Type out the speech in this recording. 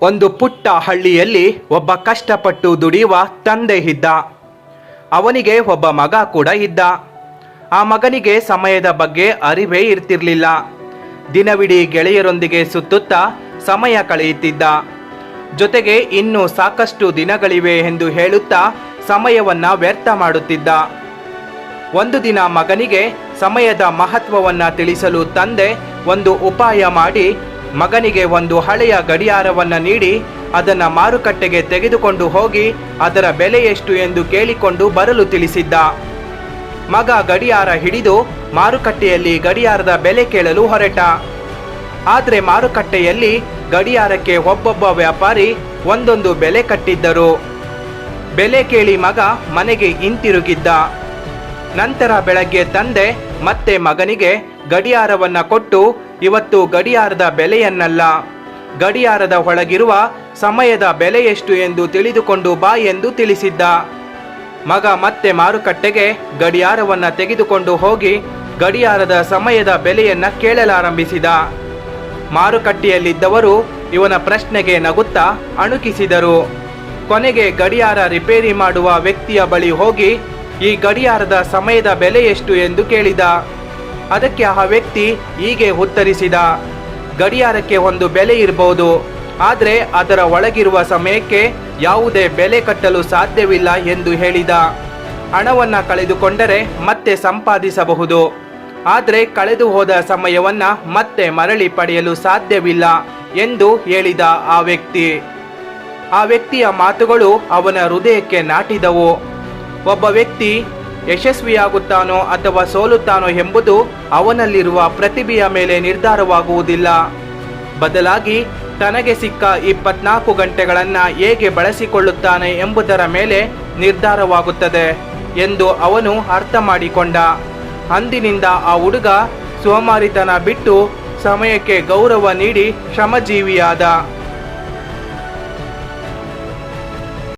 ಒಂದು ಪುಟ್ಟ ಹಳ್ಳಿಯಲ್ಲಿ ಒಬ್ಬ ಕಷ್ಟಪಟ್ಟು ದುಡಿಯುವ ತಂದೆ ಇದ್ದ. ಅವನಿಗೆ ಒಬ್ಬ ಮಗ ಕೂಡ ಇದ್ದ. ಆ ಮಗನಿಗೆ ಸಮಯದ ಬಗ್ಗೆ ಅರಿವೇ ಇರ್ತಿರ್ಲಿಲ್ಲ. ದಿನವಿಡೀ ಗೆಳೆಯರೊಂದಿಗೆ ಸುತ್ತುತ್ತಾ ಸಮಯ ಕಳೆಯುತ್ತಿದ್ದ. ಜೊತೆಗೆ ಇನ್ನೂ ಸಾಕಷ್ಟು ದಿನಗಳಿವೆ ಎಂದು ಹೇಳುತ್ತಾ ಸಮಯವನ್ನ ವ್ಯರ್ಥ ಮಾಡುತ್ತಿದ್ದ. ಒಂದು ದಿನ ಮಗನಿಗೆ ಸಮಯದ ಮಹತ್ವವನ್ನ ತಿಳಿಸಲು ತಂದೆ ಒಂದು ಉಪಾಯ ಮಾಡಿ ಮಗನಿಗೆ ಒಂದು ಹಳೆಯ ಗಡಿಯಾರವನ್ನ ನೀಡಿ ಅದನ್ನ ಮಾರುಕಟ್ಟೆಗೆ ತೆಗೆದುಕೊಂಡು ಹೋಗಿ ಅದರ ಬೆಲೆ ಎಷ್ಟು ಎಂದು ಕೇಳಿಕೊಂಡು ಬರಲು ತಿಳಿಸಿದ್ದ. ಮಗ ಗಡಿಯಾರ ಹಿಡಿದು ಮಾರುಕಟ್ಟೆಯಲ್ಲಿ ಗಡಿಯಾರದ ಬೆಲೆ ಕೇಳಲು ಹೊರಟ. ಆದರೆ ಮಾರುಕಟ್ಟೆಯಲ್ಲಿ ಗಡಿಯಾರಕ್ಕೆ ಒಬ್ಬೊಬ್ಬ ವ್ಯಾಪಾರಿ ಒಂದೊಂದು ಬೆಲೆ ಕಟ್ಟಿದ್ದರು. ಬೆಲೆ ಕೇಳಿ ಮಗ ಮನೆಗೆ ಹಿಂತಿರುಗಿದ್ದ. ನಂತರ ಬೆಳಗ್ಗೆ ತಂದೆ ಮತ್ತೆ ಮಗನಿಗೆ ಗಡಿಯಾರವನ್ನ ಕೊಟ್ಟು, ಇವತ್ತು ಗಡಿಯಾರದ ಬೆಲೆಯನ್ನಲ್ಲ, ಗಡಿಯಾರದ ಒಳಗಿರುವ ಸಮಯದ ಬೆಲೆ ಎಷ್ಟು ಎಂದು ತಿಳಿದುಕೊಂಡು ಬಾ ಎಂದು ತಿಳಿಸಿದ್ದ. ಮಗ ಮತ್ತೆ ಮಾರುಕಟ್ಟೆಗೆ ಗಡಿಯಾರವನ್ನ ತೆಗೆದುಕೊಂಡು ಹೋಗಿ ಗಡಿಯಾರದ ಸಮಯದ ಬೆಲೆಯನ್ನ ಕೇಳಲಾರಂಭಿಸಿದ. ಮಾರುಕಟ್ಟೆಯಲ್ಲಿದ್ದವರು ಇವನ ಪ್ರಶ್ನೆಗೆ ನಗುತ್ತಾ ಅಣುಕಿಸಿದರು. ಕೊನೆಗೆ ಗಡಿಯಾರ ರಿಪೇರಿ ಮಾಡುವ ವ್ಯಕ್ತಿಯ ಬಳಿ ಹೋಗಿ ಈ ಗಡಿಯಾರದ ಸಮಯದ ಬೆಲೆ ಎಷ್ಟು ಎಂದು ಕೇಳಿದ. ಅದಕ್ಕೆ ಆ ವ್ಯಕ್ತಿ ಹೀಗೆ ಉತ್ತರಿಸಿದ, ಗಡಿಯಾರಕ್ಕೆ ಒಂದು ಬೆಲೆ ಇರಬಹುದು, ಆದರೆ ಅದರ ಒಳಗಿರುವ ಸಮಯಕ್ಕೆ ಯಾವುದೇ ಬೆಲೆ ಕಟ್ಟಲು ಸಾಧ್ಯವಿಲ್ಲ ಎಂದು ಹೇಳಿದ. ಹಣವನ್ನ ಕಳೆದುಕೊಂಡರೆ ಮತ್ತೆ ಸಂಪಾದಿಸಬಹುದು, ಆದರೆ ಕಳೆದು ಹೋದ ಸಮಯವನ್ನ ಮತ್ತೆ ಮರಳಿ ಪಡೆಯಲು ಸಾಧ್ಯವಿಲ್ಲ ಎಂದು ಹೇಳಿದ ಆ ವ್ಯಕ್ತಿ. ಆ ವ್ಯಕ್ತಿಯ ಮಾತುಗಳು ಅವನ ಹೃದಯಕ್ಕೆ ನಾಟಿದವು. ಒಬ್ಬ ವ್ಯಕ್ತಿ ಯಶಸ್ವಿಯಾಗುತ್ತಾನೋ ಅಥವಾ ಸೋಲುತ್ತಾನೋ ಎಂಬುದು ಅವನಲ್ಲಿರುವ ಪ್ರತಿಭೆಯ ಮೇಲೆ ನಿರ್ಧಾರವಾಗುವುದಿಲ್ಲ. ಬದಲಾಗಿ ತನಗೆ ಸಿಕ್ಕ 24 ಗಂಟೆಗಳನ್ನು ಹೇಗೆ ಬಳಸಿಕೊಳ್ಳುತ್ತಾನೆ ಎಂಬುದರ ಮೇಲೆ ನಿರ್ಧಾರವಾಗುತ್ತದೆ ಎಂದು ಅವನು ಅರ್ಥ ಮಾಡಿಕೊಂಡ. ಅಂದಿನಿಂದ ಆ ಹುಡುಗ ಸೋಮಾರಿತನ ಬಿಟ್ಟು ಸಮಯಕ್ಕೆ ಗೌರವ ನೀಡಿ ಶ್ರಮಜೀವಿಯಾದ.